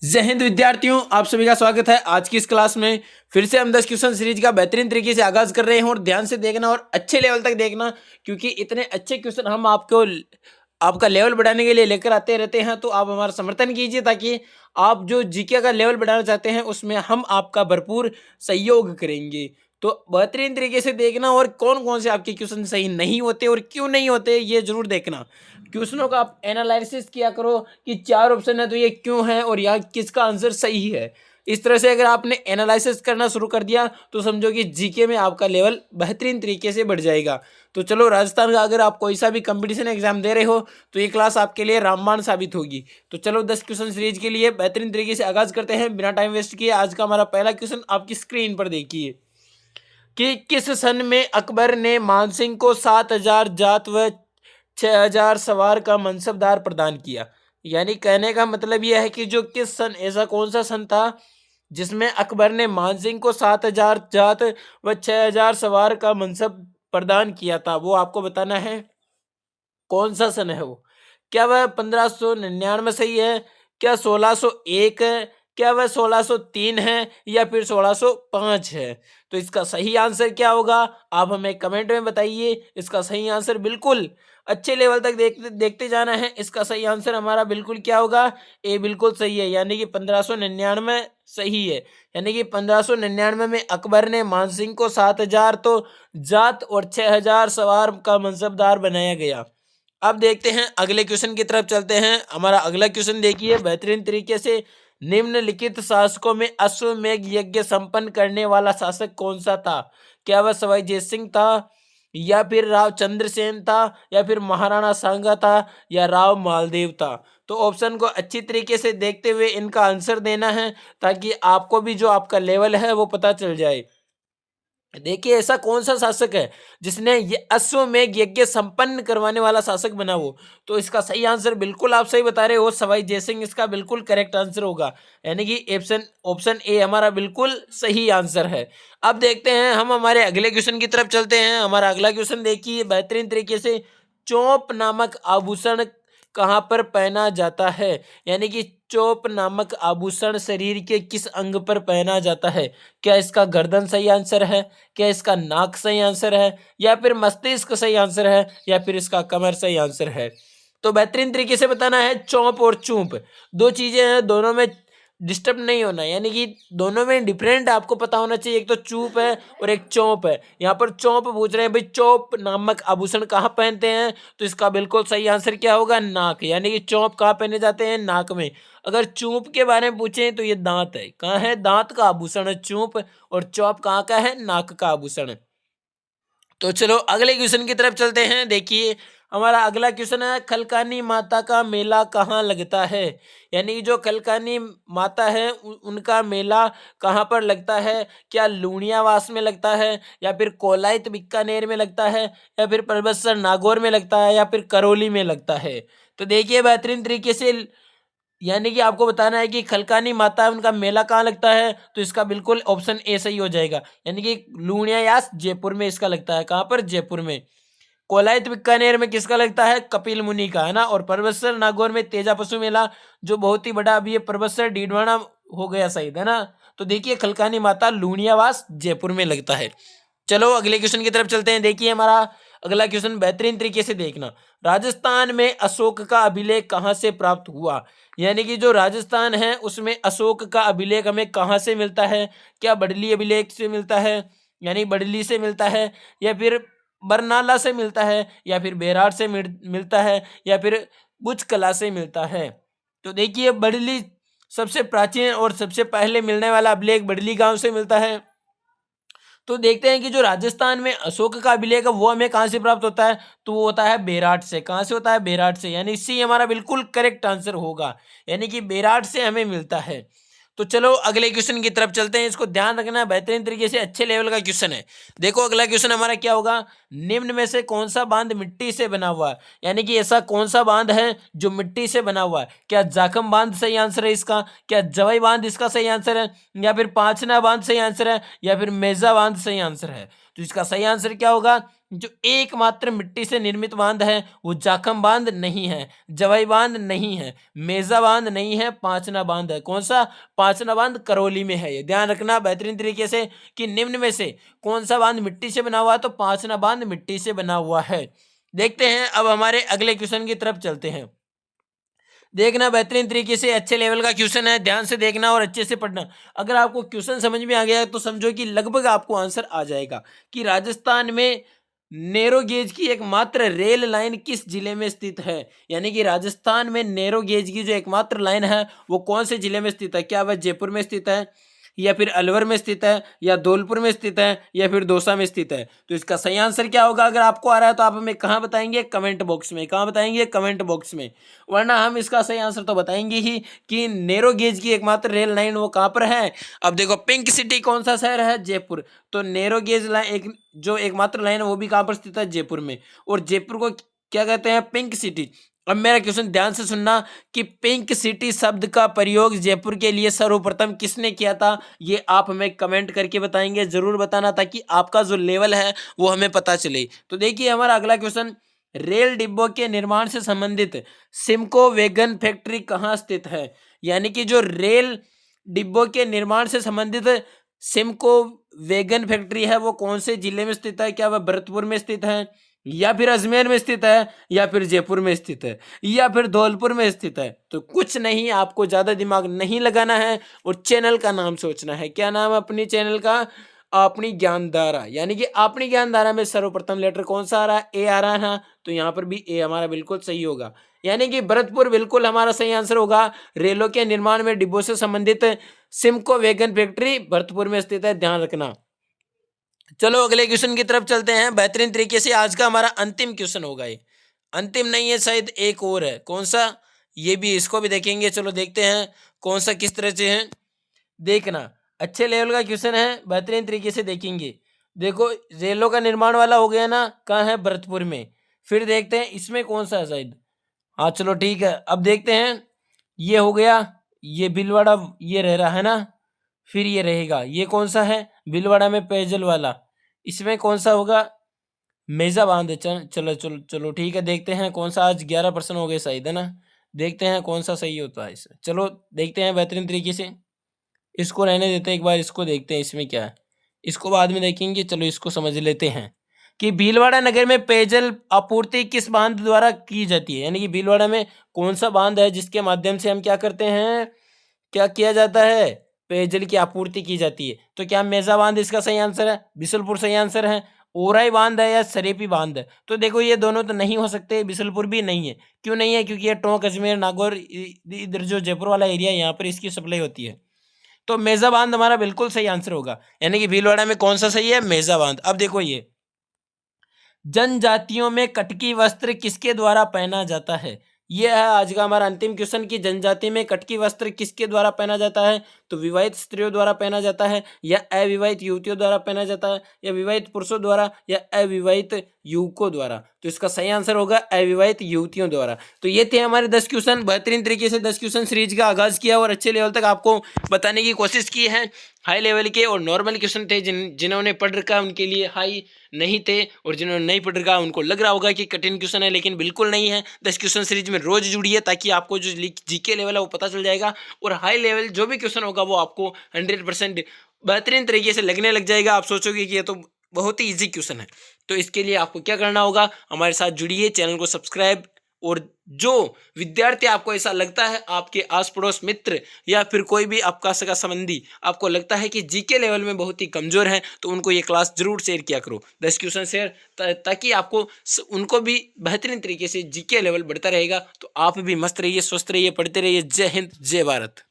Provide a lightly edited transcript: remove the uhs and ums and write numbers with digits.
जय हिंद विद्यार्थियों, आप सभी का स्वागत है। आज की इस क्लास में फिर से हम 10 क्वेश्चन सीरीज का बेहतरीन तरीके से आगाज कर रहे हैं और ध्यान से देखना और अच्छे लेवल तक देखना, क्योंकि इतने अच्छे क्वेश्चन हम आपको आपका लेवल बढ़ाने के लिए लेकर आते रहते हैं। तो आप हमारा समर्थन कीजिए ताकि आप जो जीके का लेवल बढ़ाना चाहते हैं उसमें हम आपका भरपूर सहयोग करेंगे। तो बेहतरीन तरीके से देखना और कौन कौन से आपके क्वेश्चन सही नहीं होते और क्यों नहीं होते ये जरूर देखना। क्वेश्चनों का आप एनालिसिस किया करो कि 4 ऑप्शन है तो ये क्यों है और यहाँ किसका आंसर सही है। इस तरह से अगर आपने एनालिसिस करना शुरू कर दिया तो समझो कि जीके में आपका लेवल बेहतरीन तरीके से बढ़ जाएगा। तो चलो, राजस्थान का अगर आप कोई सा भी कंपटीशन एग्जाम दे रहे हो तो ये क्लास आपके लिए रामबाण साबित होगी। तो चलो, 10 क्वेश्चन सीरीज के लिए बेहतरीन तरीके से आगाज करते हैं बिना टाइम वेस्ट किए। आज का हमारा पहला क्वेश्चन आपकी स्क्रीन पर देखिए कि किस सन में अकबर ने मानसिंह को 7,000 जात व 6,000 सवार का मनसबदार प्रदान किया। यानी कहने का मतलब यह है कि जो किस सन, ऐसा कौन सा सन था जिसमें अकबर ने मानसिंह को 7,000 जात व 6,000 सवार का मनसब प्रदान किया था, वो आपको बताना है। कौन सा सन है वो? क्या वह 1599 सही है, क्या 1601 है, क्या वह 1603 है या फिर 1605 है? तो इसका सही आंसर क्या होगा आप हमें कमेंट में बताइए। इसका सही आंसर बिल्कुल अच्छे लेवल तक देखते देखते जाना है। इसका सही आंसर हमारा बिल्कुल क्या होगा? ए बिल्कुल सही है, यानी कि 1599 सही है। यानी कि 1599 में अकबर ने मानसिंह को 7,000 तो जात और 6,000 सवार का मनसबदार बनाया गया। अब देखते हैं अगले क्वेश्चन की तरफ चलते हैं। हमारा अगला क्वेश्चन देखिए बेहतरीन तरीके से। निम्नलिखित शासकों में अश्वमेध यज्ञ संपन्न करने वाला शासक कौन सा था? क्या वह सवाई जय सिंह था या फिर राव चंद्रसेन था या फिर महाराणा सांगा था या राव मालदेव था? तो ऑप्शन को अच्छी तरीके से देखते हुए इनका आंसर देना है ताकि आपको भी जो आपका लेवल है वो पता चल जाए। देखिए, ऐसा कौन सा शासक है जिसने ये अश्वमेध यज्ञ संपन्न करवाने वाला शासक बना वो? तो इसका सही आंसर बिल्कुल आप सही बता रहे हो, सवाई जयसिंह इसका बिल्कुल करेक्ट आंसर होगा। यानी कि ऑप्शन ऑप्शन ए हमारा बिल्कुल सही आंसर है। अब देखते हैं हम हमारे अगले क्वेश्चन की तरफ चलते हैं। हमारा अगला क्वेश्चन देखिए बेहतरीन तरीके से। चौप नामक आभूषण कहाँ पर पहना जाता है? यानी कि चौप नामक आभूषण शरीर के किस अंग पर पहना जाता है? क्या इसका गर्दन सही आंसर है, क्या इसका नाक सही आंसर है या फिर मस्तिष्क सही आंसर है या फिर इसका कमर सही आंसर है? तो बेहतरीन तरीके से बताना है। चौप और चूप दो चीजें हैं, दोनों में डिस्टर्ब नहीं होना, यानी कि दोनों में डिफरेंट आपको पता होना चाहिए। एक तो चूप है और एक चौप है। यहाँ पर चौप पूछ रहे हैं भाई, चौप नामक आभूषण कहाँ पहनते हैं? तो इसका बिल्कुल सही आंसर क्या होगा? नाक। यानी कि चौप कहाँ पहने जाते हैं? नाक में। अगर चूप के बारे में पूछें तो ये दांत है। कहाँ है? दांत का आभूषण है चूप, और चौप कहाँ का है? नाक का आभूषण है। तो चलो अगले क्वेश्चन की तरफ चलते हैं। देखिए, हमारा अगला क्वेश्चन है खलकानी माता का मेला कहाँ लगता है? यानी कि जो खलकानी माता है उनका मेला कहाँ पर लगता है? क्या लूणियावास में लगता है या फिर कोलायत बीकानेर में लगता है या फिर परबतसर नागौर में लगता है या फिर करौली में लगता है? तो देखिए बेहतरीन तरीके से, यानी कि आपको बताना है कि खलकानी माता है उनका मेला कहाँ लगता है। तो इसका बिल्कुल ऑप्शन ए सही हो जाएगा। यानी कि लूणियायास जयपुर में इसका लगता है। कहाँ पर? जयपुर में। कोलायत बीकानेर में किसका लगता है? कपिल मुनि का, है ना। और परबतसर नागौर में तेजा पशु मेला, जो बहुत ही बड़ा अभी ये परबतसर डीडवाना हो गया शायद, है ना। तो देखिए खलकानी माता लूणियावास जयपुर में लगता है। चलो अगले क्वेश्चन की तरफ चलते हैं। देखिए हमारा अगला क्वेश्चन बेहतरीन तरीके से देखना। राजस्थान में अशोक का अभिलेख कहाँ से प्राप्त हुआ? यानी कि जो राजस्थान है उसमें अशोक का अभिलेख हमें कहाँ से मिलता है? क्या बडली अभिलेख से मिलता है, यानी बडली से मिलता है या फिर बरनाला से मिलता है या फिर बेरार से मिलता है या फिर बुच कला से मिलता है? तो देखिए बडली सबसे प्राचीन और सबसे पहले मिलने वाला अभिलेख बडली गांव से मिलता है। तो देखते हैं कि जो राजस्थान में अशोक का अभिलेख है वो हमें कहाँ से प्राप्त होता है? तो वो होता है बेराट से। कहाँ से होता है? बेराट से। यानी सी हमारा बिल्कुल करेक्ट आंसर होगा, यानी कि बेराट से हमें मिलता है। तो चलो अगले क्वेश्चन की तरफ चलते हैं। इसको ध्यान रखना, बेहतरीन तरीके से अच्छे लेवल का क्वेश्चन है। देखो अगला क्वेश्चन हमारा क्या होगा। निम्न में से कौन सा बांध मिट्टी से बना हुआ है? यानी कि ऐसा कौन सा बांध है जो मिट्टी से बना हुआ है? क्या जाखम बांध सही आंसर है इसका, क्या जवाई बांध इसका सही आंसर है, या फिर पांचना बांध सही आंसर है या फिर मेजा बांध सही आंसर है? तो इसका सही आंसर क्या होगा? जो एकमात्र मिट्टी से निर्मित बांध है वो जाखम बांध नहीं है, जवाई बांध नहीं है, मेजा बांध नहीं है, पांचना बांध है। कौन सा? पांचना बांध करौली में है। ये ध्यान रखना बेहतरीन तरीके से कि निम्न में से कौन सा बांध मिट्टी से बना हुआ है, तो पांचना बांध मिट्टी से बना हुआ है। देखते हैं अब हमारे अगले क्वेश्चन की तरफ चलते हैं। देखना बेहतरीन तरीके से, अच्छे लेवल का क्वेश्चन है, ध्यान से देखना और अच्छे से पढ़ना। अगर आपको क्वेश्चन समझ में आ गया है तो समझो कि लगभग आपको आंसर आ जाएगा कि राजस्थान में नैरो गेज की एकमात्र रेल लाइन किस जिले में स्थित है। यानी कि राजस्थान में नैरो गेज की जो एकमात्र लाइन है वो कौन से जिले में स्थित है? क्या वह जयपुर में स्थित है, या फिर अलवर में स्थित है, या धौलपुर में स्थित है, या फिर दौसा में स्थित है? तो इसका सही आंसर क्या होगा? अगर आपको आ रहा है तो आप हमें कहाँ बताएंगे? कमेंट बॉक्स में। कहाँ बताएंगे? कमेंट बॉक्स में। वरना हम इसका सही आंसर तो बताएंगे ही कि नैरो गेज की एकमात्र रेल लाइन वो कहाँ पर है। अब देखो, पिंक सिटी कौन सा शहर है? जयपुर। तो नैरो गेज लाइन एक जो एकमात्र लाइन है वो भी कहाँ पर स्थित है? जयपुर में। और जयपुर को क्या कहते हैं? Pink city. अब मेरा क्वेश्चन ध्यान से सुनना कि पिंक सिटी शब्द का प्रयोग जयपुर के लिए सर्वप्रथम किसने किया था? ये आप हमें कमेंट करके बताएंगे, जरूर बताना, ताकि आपका जो लेवल है वो हमें पता चले। तो देखिए हमारा अगला क्वेश्चन, रेल डिब्बों के निर्माण से संबंधित सिमको वैगन फैक्ट्री कहाँ स्थित है? यानी कि जो रेल डिब्बों के निर्माण से संबंधित सिमको वैगन फैक्ट्री है वो कौन से जिले में स्थित है? क्या वह भरतपुर में स्थित है, या फिर अजमेर में स्थित है, या फिर जयपुर में स्थित है, या फिर धौलपुर में स्थित है? तो कुछ नहीं, आपको ज्यादा दिमाग नहीं लगाना है और चैनल का नाम सोचना है। क्या नाम है अपनी चैनल का? अपनी ज्ञानधारा। यानी कि अपनी ज्ञानधारा में सर्वप्रथम लेटर कौन सा आ रहा है? ए आ रहा है ना, तो यहाँ पर भी ए हमारा बिल्कुल सही होगा। यानी कि भरतपुर बिल्कुल हमारा सही आंसर होगा। रेलों के निर्माण में डिब्बों से संबंधित सिमको वैगन फैक्ट्री भरतपुर में स्थित है, ध्यान रखना। चलो अगले क्वेश्चन की तरफ चलते हैं। बेहतरीन तरीके से आज का हमारा अंतिम क्वेश्चन होगा। ये अंतिम नहीं है, शायद एक और है। कौन सा? ये भी, इसको भी देखेंगे। चलो देखते हैं कौन सा किस तरह से है। देखना, अच्छे लेवल का क्वेश्चन है, बेहतरीन तरीके से देखेंगे। देखो, रेलों का निर्माण वाला हो गया ना, कहाँ है? भरतपुर में। फिर देखते हैं इसमें कौन सा है शायद। हाँ चलो ठीक है, अब देखते हैं। ये हो गया, ये भीलवाड़ा ये रह रहा है ना, फिर ये रहेगा, ये कौन सा है? भीलवाड़ा में पेयजल वाला। इसमें कौन सा होगा? मेजा बांध। चलो चलो चलो ठीक है, देखते हैं कौन सा। आज 11% हो गए शायद, है ना। देखते हैं कौन सा सही होता है इसे। चलो देखते हैं बेहतरीन तरीके से। इसको रहने देते हैं, एक बार इसको देखते हैं इसमें क्या है, इसको बाद में देखेंगे। चलो इसको समझ लेते हैं कि भीलवाड़ा नगर में पेयजल आपूर्ति किस बांध द्वारा की जाती है। यानी कि भीलवाड़ा में कौन सा बांध है जिसके माध्यम से हम क्या करते हैं, क्या किया जाता है? पेयजल की आपूर्ति की जाती है। तो क्या मेजा बांध इसका सही आंसर है? बिशुलपुर सही आंसर है। ओराई बांध है या सरेपी बांध है? तो देखो ये दोनों तो नहीं हो सकते, बिशुलपुर भी नहीं है। क्यों नहीं है? क्योंकि ये टोंक, अजमेर, नागौर, इधर जो जयपुर वाला एरिया है यहाँ पर इसकी सप्लाई होती है। तो मेजा बांध हमारा बिल्कुल सही आंसर होगा। यानी कि भीलवाड़ा में कौन सा सही है? मेजा बांध। अब देखो, ये जनजातियों में कटकी वस्त्र किसके द्वारा पहना जाता है? यह है आज का हमारा अंतिम क्वेश्चन कि जनजाति में कटकी वस्त्र किसके द्वारा पहना जाता है? तो विवाहित स्त्रियों द्वारा पहना जाता है, या अविवाहित युवतियों द्वारा पहना जाता है, या विवाहित पुरुषों द्वारा, या अविवाहित युवकों द्वारा? तो इसका सही आंसर होगा अविवाहित युवतियों द्वारा। तो ये थे हमारे 10 क्वेश्चन। बेहतरीन तरीके से 10 क्वेश्चन सीरीज का आगाज किया और अच्छे लेवल तक आपको बताने की कोशिश की है। हाई लेवल के और नॉर्मल क्वेश्चन थे, जिन्होंने पढ़ रखा उनके लिए हाई नहीं थे, और जिन्होंने नहीं पढ़ रखा उनको लग रहा होगा कि कठिन क्वेश्चन है, लेकिन बिल्कुल नहीं है। 10 क्वेश्चन सीरीज में रोज जुड़िए ताकि आपको जो जीके लेवल है वो पता चल जाएगा, और हाई लेवल जो भी क्वेश्चन होगा वो आपको 100% बेहतरीन तरीके से लगने लग जाएगा। आप सोचोगे कि ये तो बहुत ही ईजी क्वेश्चन है। तो इसके लिए आपको क्या करना होगा, हमारे साथ जुड़िए, चैनल को सब्सक्राइब। और जो विद्यार्थी आपको ऐसा लगता है, आपके आस पड़ोस मित्र या फिर कोई भी आपका सगा संबंधी आपको लगता है कि जीके लेवल में बहुत ही कमजोर है, तो उनको ये क्लास जरूर शेयर किया करो। 10 क्वेश्चन शेयर, ताकि आपको उनको भी बेहतरीन तरीके से जीके लेवल बढ़ता रहेगा। तो आप भी मस्त रहिए, स्वस्थ रहिए, पढ़ते रहिए। जय हिंद, जय भारत।